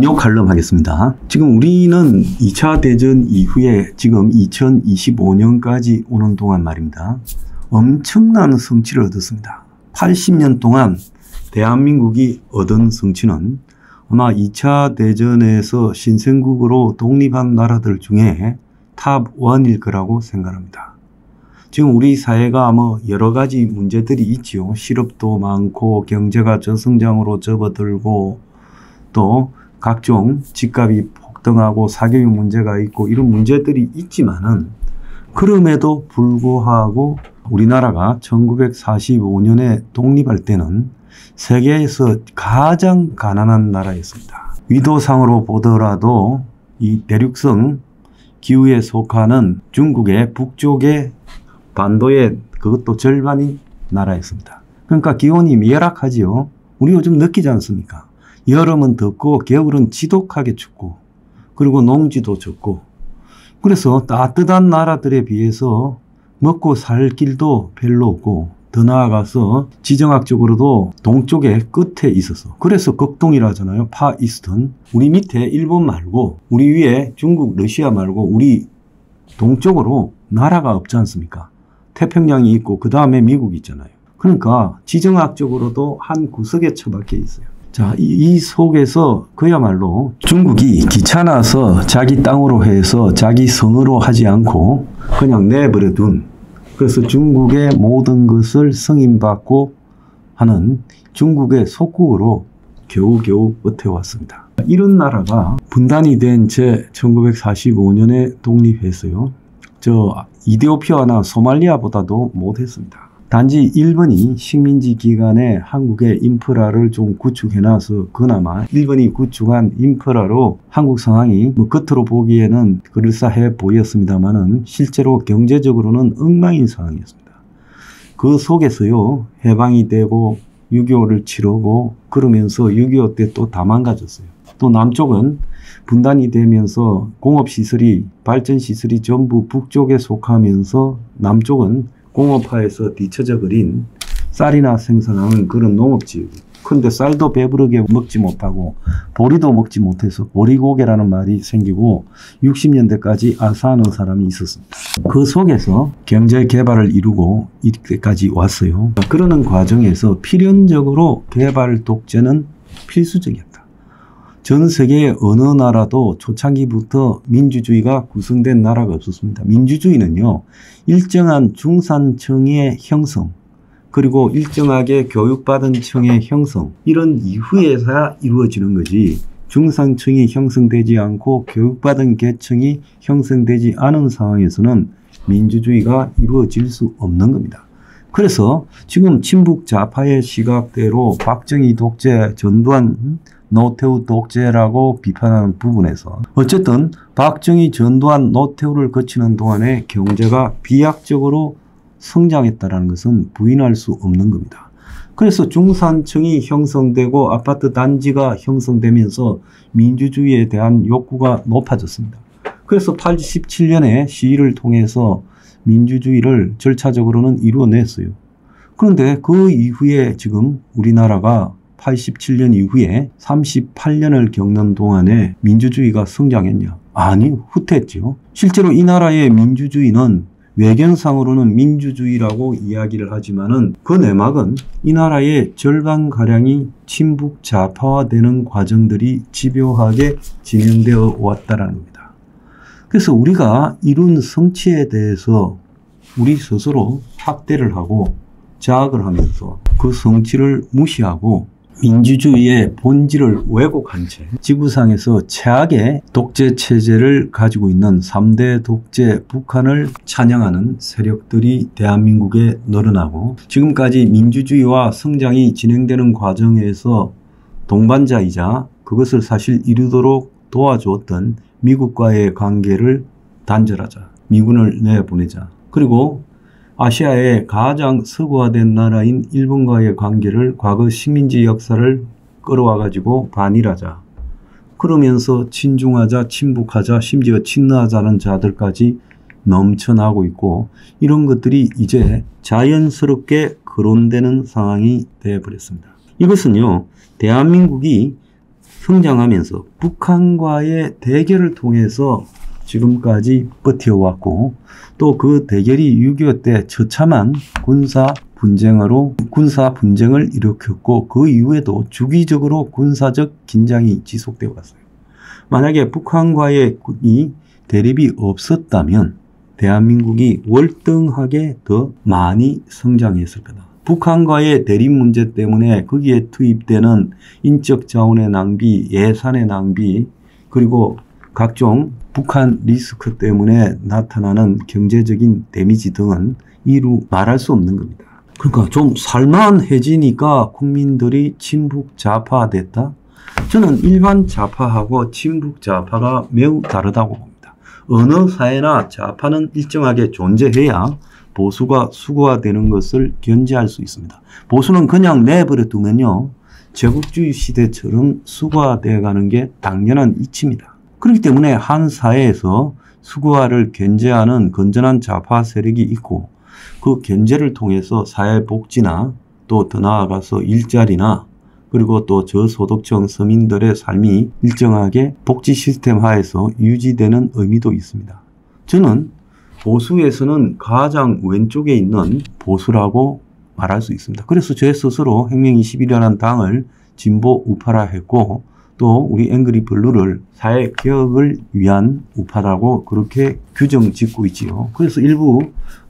음료 칼럼 하겠습니다. 지금 우리는 2차 대전 이후에 지금 2025년까지 오는 동안 말입니다. 엄청난 성취를 얻었습니다. 80년 동안 대한민국이 얻은 성취는 아마 2차 대전에서 신생국으로 독립한 나라들 중에 탑 1일 거라고 생각합니다. 지금 우리 사회가 뭐 여러 가지 문제들이 있지요. 실업도 많고 경제가 저성장으로 접어들고 또 각종 집값이 폭등하고 사교육 문제가 있고 이런 문제들이 있지만은 그럼에도 불구하고 우리나라가 1945년에 독립할 때는 세계에서 가장 가난한 나라였습니다. 위도상으로 보더라도 이 대륙성 기후에 속하는 중국의 북쪽의 반도의 그것도 절반인 나라였습니다. 그러니까 기온이 열악하지요. 우리 요즘 느끼지 않습니까? 여름은 덥고 겨울은 지독하게 춥고 그리고 농지도 적고 그래서 따뜻한 나라들에 비해서 먹고 살 길도 별로 없고 더 나아가서 지정학적으로도 동쪽의 끝에 있어서 그래서 극동이라 하잖아요. 파이스턴. 우리 밑에 일본 말고 우리 위에 중국, 러시아 말고 우리 동쪽으로 나라가 없지 않습니까? 태평양이 있고 그 다음에 미국이 있잖아요. 그러니까 지정학적으로도 한 구석에 처박혀 있어요. 자, 이 속에서 그야말로 중국이 귀찮아서 자기 땅으로 해서 자기 성으로 하지 않고 그냥 내버려둔 그래서 중국의 모든 것을 승인받고 하는 중국의 속국으로 겨우겨우 버텨왔습니다. 이런 나라가 분단이 된 채 1945년에 독립했어요. 저 이디오피아나 소말리아보다도 못했습니다. 단지 일본이 식민지 기간에 한국의 인프라를 좀 구축해놔서 그나마 일본이 구축한 인프라로 한국 상황이 뭐 겉으로 보기에는 그럴싸해 보였습니다만은 실제로 경제적으로는 엉망인 상황이었습니다. 그 속에서요 해방이 되고 6.25를 치르고 그러면서 6.25 때 또 다 망가졌어요. 또 남쪽은 분단이 되면서 공업시설이 발전시설이 전부 북쪽에 속하면서 남쪽은 공업화에서 뒤처져 버린 쌀이나 생산하는 그런 농업지역. 근데 쌀도 배부르게 먹지 못하고 보리도 먹지 못해서 보리고개라는 말이 생기고 60년대까지 아사하는 사람이 있었습니다. 그 속에서 경제 개발을 이루고 이때까지 왔어요. 그러는 과정에서 필연적으로 개발 독재는 필수적이었다. 전 세계의 어느 나라도 초창기부터 민주주의가 구성된 나라가 없었습니다. 민주주의는요, 일정한 중산층의 형성, 그리고 일정하게 교육받은 층의 형성, 이런 이후에서야 이루어지는 거지, 중산층이 형성되지 않고 교육받은 계층이 형성되지 않은 상황에서는 민주주의가 이루어질 수 없는 겁니다. 그래서 지금 친북 좌파의 시각대로 박정희 독재, 전두환 노태우 독재라고 비판하는 부분에서 어쨌든 박정희, 전두환, 노태우를 거치는 동안에 경제가 비약적으로 성장했다는 것은 부인할 수 없는 겁니다. 그래서 중산층이 형성되고 아파트 단지가 형성되면서 민주주의에 대한 욕구가 높아졌습니다. 그래서 87년에 시위를 통해서 민주주의를 절차적으로는 이루어냈어요. 그런데 그 이후에 지금 우리나라가 87년 이후에 38년을 겪는 동안에 민주주의가 성장했냐? 아니, 후퇴했죠. 실제로 이 나라의 민주주의는 외견상으로는 민주주의라고 이야기를 하지만은 그 내막은 이 나라의 절반가량이 친북 좌파화되는 과정들이 집요하게 진행되어 왔다라는 겁니다. 그래서 우리가 이룬 성취에 대해서 우리 스스로 학대를 하고 자학을 하면서 그 성취를 무시하고 민주주의의 본질을 왜곡한 채 지구상에서 최악의 독재 체제를 가지고 있는 3대 독재 북한을 찬양하는 세력들이 대한민국에 늘어나고 지금까지 민주주의와 성장이 진행되는 과정에서 동반자이자 그것을 사실 이루도록 도와주었던 미국과의 관계를 단절하자. 미군을 내보내자. 그리고 아시아의 가장 서구화된 나라인 일본과의 관계를 과거 식민지 역사를 끌어와가지고 반일하자. 그러면서 친중하자, 친북하자, 심지어 친러하자는 자들까지 넘쳐나고 있고 이런 것들이 이제 자연스럽게 거론되는 상황이 되어버렸습니다. 이것은요, 대한민국이 성장하면서 북한과의 대결을 통해서 지금까지 버텨왔고 또 그 대결이 6.25 때 처참한 군사 분쟁을 일으켰고 그 이후에도 주기적으로 군사적 긴장이 지속되어 왔어요. 만약에 북한과의 이 대립이 없었다면 대한민국이 월등하게 더 많이 성장했을 거다. 북한과의 대립 문제 때문에 거기에 투입되는 인적 자원의 낭비, 예산의 낭비, 그리고 각종 북한 리스크 때문에 나타나는 경제적인 데미지 등은 이루 말할 수 없는 겁니다. 그러니까 좀 살만해지니까 국민들이 친북 좌파됐다? 저는 일반 좌파하고 친북 좌파가 매우 다르다고 봅니다. 어느 사회나 좌파는 일정하게 존재해야 보수가 수구화되는 것을 견제할 수 있습니다. 보수는 그냥 내버려 두면요, 제국주의 시대처럼 수구화되어 가는 게 당연한 이치입니다. 그렇기 때문에 한 사회에서 수구화를 견제하는 건전한 좌파 세력이 있고 그 견제를 통해서 사회복지나 또 더 나아가서 일자리나 그리고 또 저소득층 서민들의 삶이 일정하게 복지 시스템 하에서 유지되는 의미도 있습니다. 저는 보수에서는 가장 왼쪽에 있는 보수라고 말할 수 있습니다. 그래서 제 스스로 혁명21이라는 당을 진보 우파라 했고 또 우리 앵그리 블루를 사회 개혁을 위한 우파라고 그렇게 규정 짓고 있지요. 그래서 일부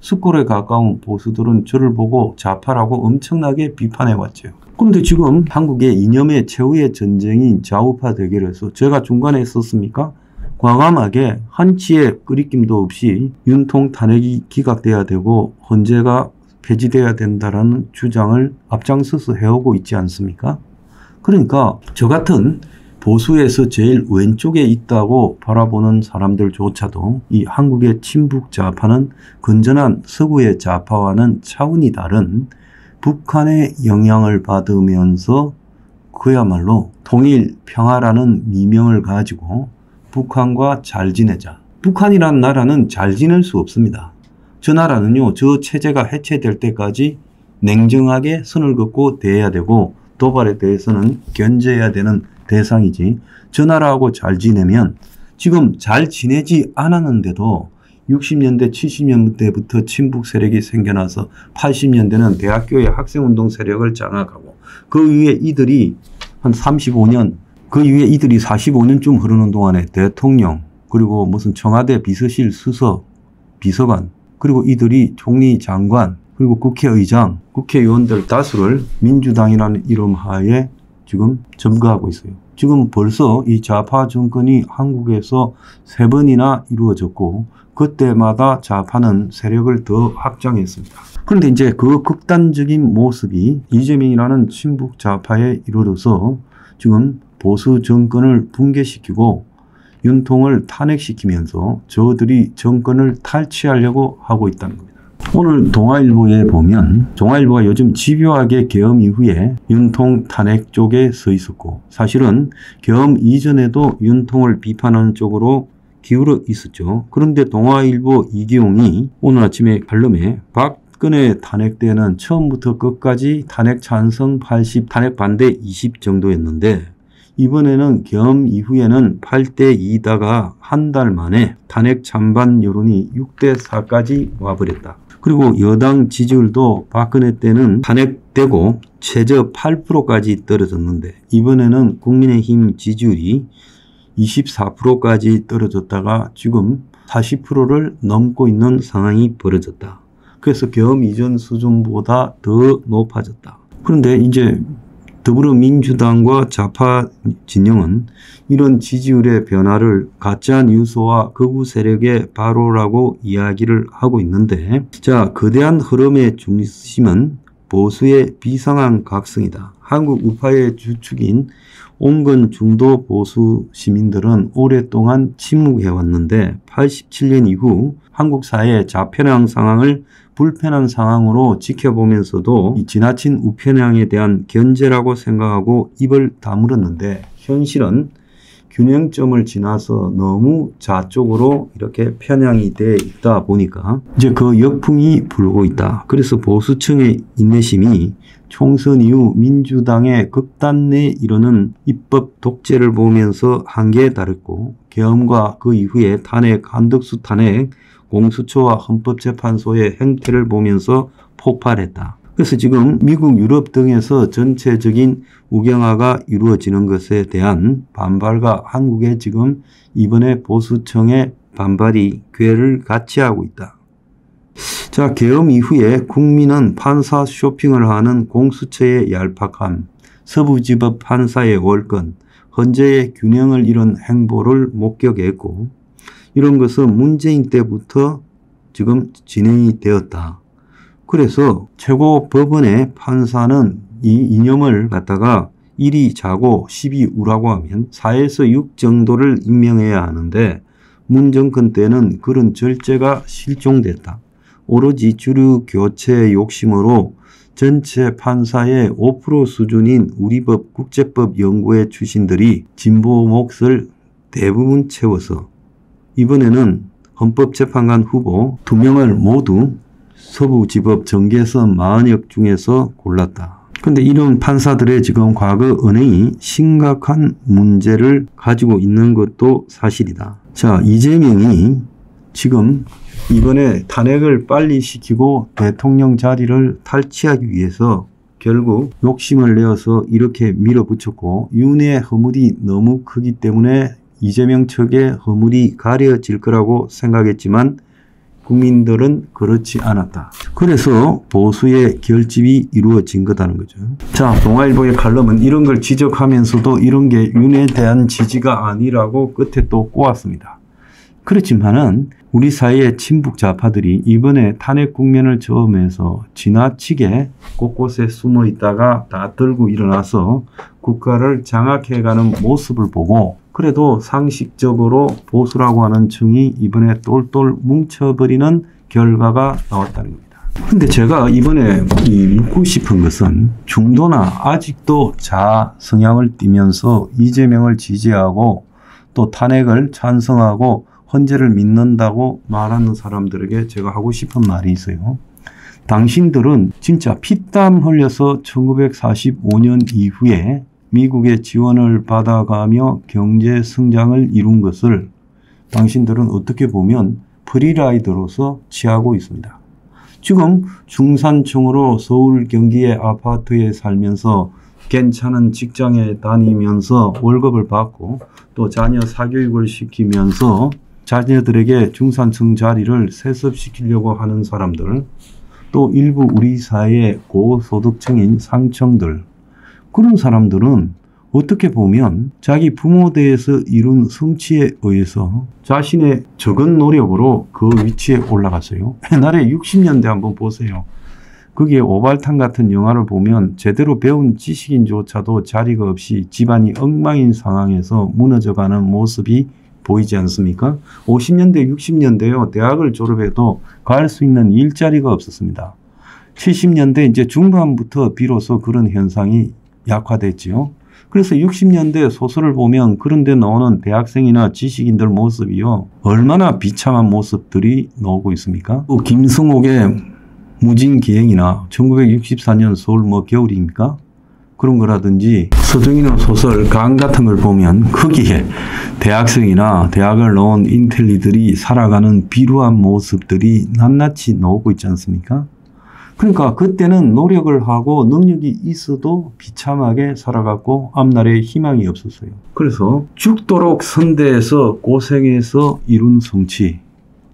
숫골에 가까운 보수들은 저를 보고 좌파라고 엄청나게 비판해 왔죠. 그런데 지금 한국의 이념의 최후의 전쟁인 좌우파 대결에서 제가 중간에 있었습니까? 과감하게 한치의 끄리낌도 없이 윤통 탄핵이 기각돼야 되고 헌재가 폐지돼야 된다라는 주장을 앞장서서 해오고 있지 않습니까? 그러니까 저 같은 보수에서 제일 왼쪽에 있다고 바라보는 사람들조차도 이 한국의 친북 좌파는 건전한 서구의 좌파와는 차원이 다른 북한의 영향을 받으면서 그야말로 통일 평화라는 미명을 가지고 북한과 잘 지내자. 북한이란 나라는 잘 지낼 수 없습니다. 저 나라는요, 저 체제가 해체될 때까지 냉정하게 선을 긋고 대해야 되고 도발에 대해서는 견제해야 되는 대상이지, 저 나라하고 잘 지내면 지금 잘 지내지 않았는데도 60년대 70년대부터 친북 세력이 생겨나서 80년대는 대학교의 학생운동 세력을 장악하고 그 이후에 이들이 한 35년 그 이후에 이들이 45년쯤 흐르는 동안에 대통령 그리고 무슨 청와대 비서실 수석 비서관 그리고 이들이 총리 장관 그리고 국회의장 국회의원들 다수를 민주당이라는 이름 하에 지금 점거하고 있어요. 지금 벌써 이 좌파 정권이 한국에서 3번이나 이루어졌고 그때마다 좌파는 세력을 더 확장했습니다. 그런데 이제 그 극단적인 모습이 이재명이라는 친북 좌파에 이르러서 지금 보수 정권을 붕괴시키고 윤통을 탄핵시키면서 저들이 정권을 탈취하려고 하고 있다는 겁니다. 오늘 동아일보에 보면 동아일보가 요즘 집요하게 계엄 이후에 윤통 탄핵 쪽에 서 있었고 사실은 계엄 이전에도 윤통을 비판하는 쪽으로 기울어 있었죠. 그런데 동아일보 이기용이 오늘 아침에 칼럼에 박근혜 탄핵 때는 처음부터 끝까지 탄핵 찬성 80, 탄핵 반대 20 정도였는데 이번에는 계엄 이후에는 8대2다가 한 달 만에 탄핵 찬반 여론이 6대4까지 와버렸다. 그리고 여당 지지율도 박근혜 때는 탄핵되고 최저 8%까지 떨어졌는데 이번에는 국민의힘 지지율이 24%까지 떨어졌다가 지금 40%를 넘고 있는 상황이 벌어졌다. 그래서 계엄 이전 수준보다 더 높아졌다. 그런데 이제 더불어민주당과 좌파 진영은 이런 지지율의 변화를 가짜 뉴스와 극우 세력의 발호라고 이야기를 하고 있는데 자, 거대한 흐름의 중심은 보수의 비상한 각성이다. 한국 우파의 주축인 온건 중도 보수 시민들은 오랫동안 침묵해왔는데 87년 이후 한국 사회의 좌편향 상황을 불편한 상황으로 지켜보면서도 이 지나친 우편향에 대한 견제라고 생각하고 입을 다물었는데 현실은 균형점을 지나서 너무 좌쪽으로 이렇게 편향이 돼 있다 보니까 이제 그 역풍이 불고 있다. 그래서 보수층의 인내심이 총선 이후 민주당의 극단 내 이루는 입법 독재를 보면서 한계에 달했고, 계엄과 그 이후에 탄핵, 한덕수 탄핵, 공수처와 헌법재판소의 행태를 보면서 폭발했다. 그래서 지금 미국, 유럽 등에서 전체적인 우경화가 이루어지는 것에 대한 반발과 한국의 지금 이번에 보수층의 반발이 궤를 같이 하고 있다. 자, 계엄 이후에 국민은 판사 쇼핑을 하는 공수처의 얄팍함, 서부지법 판사의 월권, 헌재의 균형을 잃은 행보를 목격했고, 이런 것은 문재인 때부터 지금 진행이 되었다. 그래서 최고법원의 판사는 이 이념을 갖다가 1이 자고 10이 우라고 하면 4에서 6 정도를 임명해야 하는데, 문 정권 때는 그런 절제가 실종됐다. 오로지 주류 교체 욕심으로 전체 판사의 5% 수준인 우리법 국제법 연구회 출신들이 진보 몫을 대부분 채워서 이번에는 헌법재판관 후보 2명을 모두 서부지법 정계선 40역 중에서 골랐다. 근데 이런 판사들의 지금 과거 은행이 심각한 문제를 가지고 있는 것도 사실이다. 자, 이재명이 지금 이번에 탄핵을 빨리 시키고 대통령 자리를 탈취하기 위해서 결국 욕심을 내어서 이렇게 밀어붙였고, 윤의 허물이 너무 크기 때문에 이재명 측의 허물이 가려질 거라고 생각했지만 국민들은 그렇지 않았다. 그래서 보수의 결집이 이루어진 거다는 거죠. 자, 동아일보의 칼럼은 이런 걸 지적하면서도 이런 게 윤에 대한 지지가 아니라고 끝에 또 꼬았습니다. 그렇지만은 우리 사회의 친북 좌파들이 이번에 탄핵 국면을 처음해서 지나치게 곳곳에 숨어 있다가 다 들고 일어나서 국가를 장악해가는 모습을 보고, 그래도 상식적으로 보수라고 하는 층이 이번에 똘똘 뭉쳐버리는 결과가 나왔다는 겁니다. 근데 제가 이번에 묻고 싶은 것은, 중도나 아직도 자아 성향을 띠면서 이재명을 지지하고 또 탄핵을 찬성하고 헌재를 믿는다고 말하는 사람들에게 제가 하고 싶은 말이 있어요. 당신들은 진짜 피땀 흘려서 1945년 이후에 미국의 지원을 받아가며 경제 성장을 이룬 것을 당신들은 어떻게 보면 프리라이더로서 취하고 있습니다. 지금 중산층으로 서울 경기의 아파트에 살면서 괜찮은 직장에 다니면서 월급을 받고 또 자녀 사교육을 시키면서 자녀들에게 중산층 자리를 세습시키려고 하는 사람들, 또 일부 우리 사회의 고소득층인 상층들, 그런 사람들은 어떻게 보면 자기 부모대에서 이룬 성취에 의해서 자신의 적은 노력으로 그 위치에 올라갔어요. 옛날에 60년대 한번 보세요. 거기에 오발탄 같은 영화를 보면 제대로 배운 지식인조차도 자리가 없이 집안이 엉망인 상황에서 무너져가는 모습이 보이지 않습니까? 50년대, 60년대요. 대학을 졸업해도 갈 수 있는 일자리가 없었습니다. 70년대 이제 중반부터 비로소 그런 현상이 약화됐지요. 그래서 60년대 소설을 보면 그런 데 나오는 대학생이나 지식인들 모습이요, 얼마나 비참한 모습들이 나오고 있습니까? 또 김승옥의 무진기행이나 1964년 서울 겨울입니까? 그런 거라든지 서정인의 소설 강 같은 걸 보면 거기에 대학생이나 대학을 나온 인텔리들이 살아가는 비루한 모습들이 낱낱이 나오고 있지 않습니까? 그러니까 그때는 노력을 하고 능력이 있어도 비참하게 살아갔고 앞날에 희망이 없었어요. 그래서 죽도록 선대해서 고생해서 이룬 성취,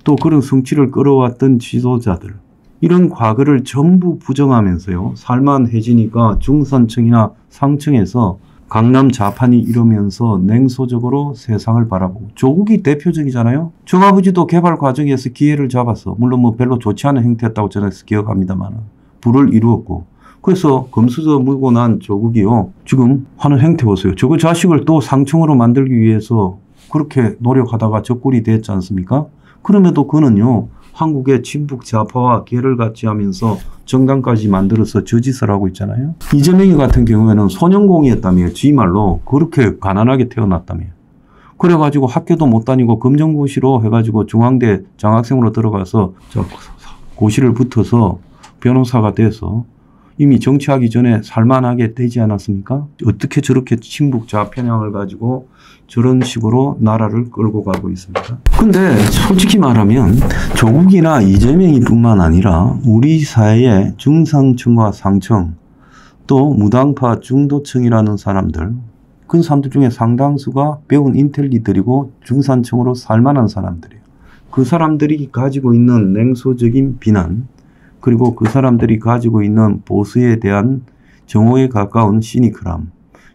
또 그런 성취를 끌어왔던 지도자들, 이런 과거를 전부 부정하면서요, 살만해지니까 중산층이나 상층에서 강남 좌판이 이러면서 냉소적으로 세상을 바라보고, 조국이 대표적이잖아요. 저 아버지도 개발 과정에서 기회를 잡았어. 물론 별로 좋지 않은 행태였다고 저는 기억합니다만 부를 이루었고, 그래서 금수저 물고 난 조국이요, 지금 하는 행태 보세요. 저거 자식을 또 상층으로 만들기 위해서 그렇게 노력하다가 적골이 됐지 않습니까? 그럼에도 그는요, 한국의 친북 좌파와 계를 같이 하면서 정당까지 만들어서 저짓을 하고 있잖아요. 이재명이 같은 경우에는 소년공이었다며, 지 말로 그렇게 가난하게 태어났다며. 그래가지고 학교도 못 다니고 검정고시로 해가지고 중앙대 장학생으로 들어가서 고시를 붙어서 변호사가 돼서 이미 정치하기 전에 살만하게 되지 않았습니까? 어떻게 저렇게 친북 좌편향을 가지고 저런 식으로 나라를 끌고 가고 있습니다. 근데 솔직히 말하면 조국이나 이재명이 뿐만 아니라 우리 사회의 중상층과 상층 또 무당파 중도층이라는 사람들 그 사람들 중에 상당수가 배운 인텔리들이고 중산층으로 살만한 사람들이에요. 그 사람들이 가지고 있는 냉소적인 비난 그리고 그 사람들이 가지고 있는 보수에 대한 정오에 가까운 시니컬함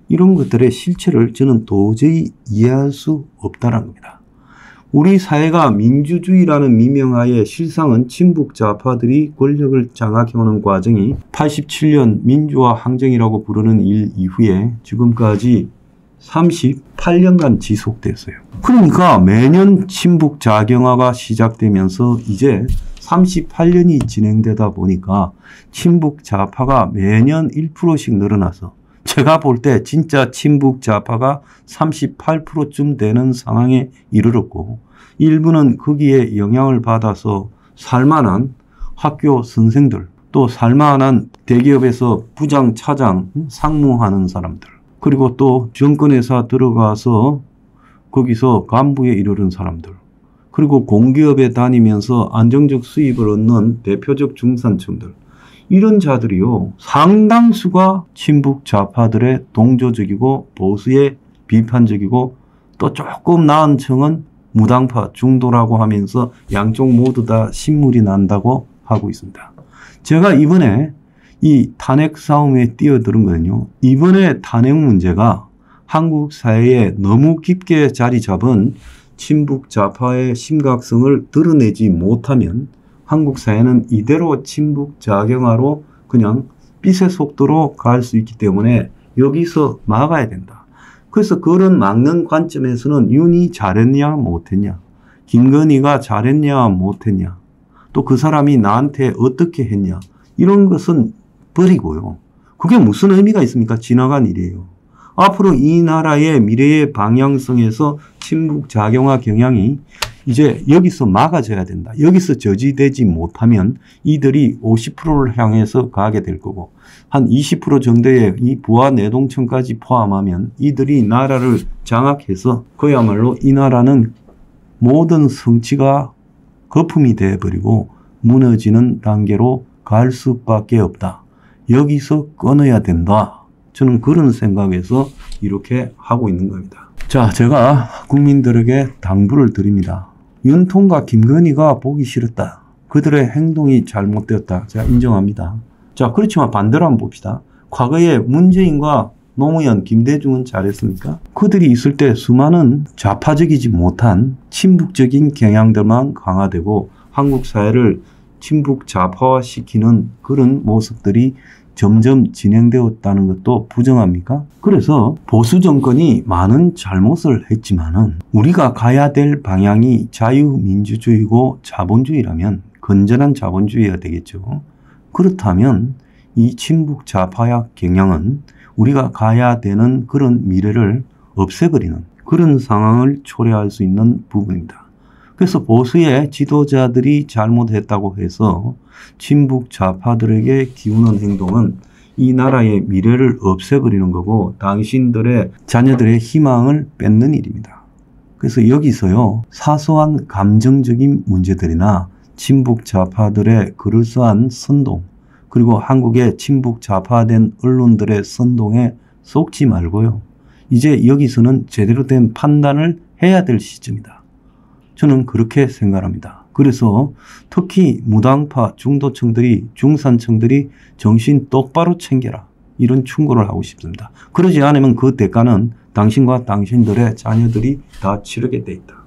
이런 것들의 실체를 저는 도저히 이해할 수 없다는 겁니다. 우리 사회가 민주주의라는 미명하에 실상은 친북 좌파들이 권력을 장악해오는 과정이 87년 민주화 항쟁이라고 부르는 일 이후에 지금까지 38년간 지속됐어요. 그러니까 매년 친북 좌경화가 시작되면서 이제 38년이 진행되다 보니까 친북 좌파가 매년 1%씩 늘어나서 제가 볼 때 진짜 친북 좌파가 38%쯤 되는 상황에 이르렀고 일부는 거기에 영향을 받아서 살만한 학교 선생들 또 살만한 대기업에서 부장, 차장, 상무하는 사람들 그리고 또 정권회사 들어가서 거기서 간부에 이르는 사람들 그리고 공기업에 다니면서 안정적 수입을 얻는 대표적 중산층들 이런 자들이요 상당수가 친북 좌파들의 동조적이고 보수의 비판적이고 또 조금 나은 층은 무당파 중도라고 하면서 양쪽 모두 다 신물이 난다고 하고 있습니다. 제가 이번에 이 탄핵 싸움에 뛰어드는 거는요. 이번에 탄핵 문제가 한국 사회에 너무 깊게 자리 잡은 친북 좌파의 심각성을 드러내지 못하면 한국 사회는 이대로 친북 좌경화로 그냥 빛의 속도로 갈 수 있기 때문에 여기서 막아야 된다. 그래서 그런 막는 관점에서는 윤이 잘했냐 못했냐 김건희가 잘했냐 못했냐 또 그 사람이 나한테 어떻게 했냐 이런 것은 버리고요. 그게 무슨 의미가 있습니까? 지나간 일이에요. 앞으로 이 나라의 미래의 방향성에서 친북 좌경화 경향이 이제 여기서 막아져야 된다. 여기서 저지되지 못하면 이들이 50%를 향해서 가게 될 거고 한 20% 정도의 이 부하 내동층까지 포함하면 이들이 나라를 장악해서 그야말로 이 나라는 모든 성취가 거품이 되어버리고 무너지는 단계로 갈 수밖에 없다. 여기서 끊어야 된다. 저는 그런 생각에서 이렇게 하고 있는 겁니다. 자, 제가 국민들에게 당부를 드립니다. 윤통과 김건희가 보기 싫었다. 그들의 행동이 잘못되었다. 제가 인정합니다. 자, 그렇지만 반대로 한번 봅시다. 과거에 문재인과 노무현, 김대중은 잘했습니까? 그들이 있을 때 수많은 좌파적이지 못한 친북적인 경향들만 강화되고 한국 사회를 친북 좌파화시키는 그런 모습들이 점점 진행되었다는 것도 부정합니까? 그래서 보수 정권이 많은 잘못을 했지만은 우리가 가야 될 방향이 자유민주주의고 자본주의라면 건전한 자본주의가 되겠죠. 그렇다면 이 친북 좌파화 경향은 우리가 가야 되는 그런 미래를 없애버리는 그런 상황을 초래할 수 있는 부분입니다. 그래서 보수의 지도자들이 잘못했다고 해서 친북 좌파들에게 기우는 행동은 이 나라의 미래를 없애버리는 거고 당신들의 자녀들의 희망을 뺏는 일입니다. 그래서 여기서요 사소한 감정적인 문제들이나 친북 좌파들의 그럴싸한 선동 그리고 한국의 친북 좌파된 언론들의 선동에 속지 말고요. 이제 여기서는 제대로 된 판단을 해야 될 시점이다. 저는 그렇게 생각합니다. 그래서 특히 무당파 중도층들이 중산층들이 정신 똑바로 챙겨라. 이런 충고를 하고 싶습니다. 그러지 않으면 그 대가는 당신과 당신들의 자녀들이 다 치르게 돼 있다.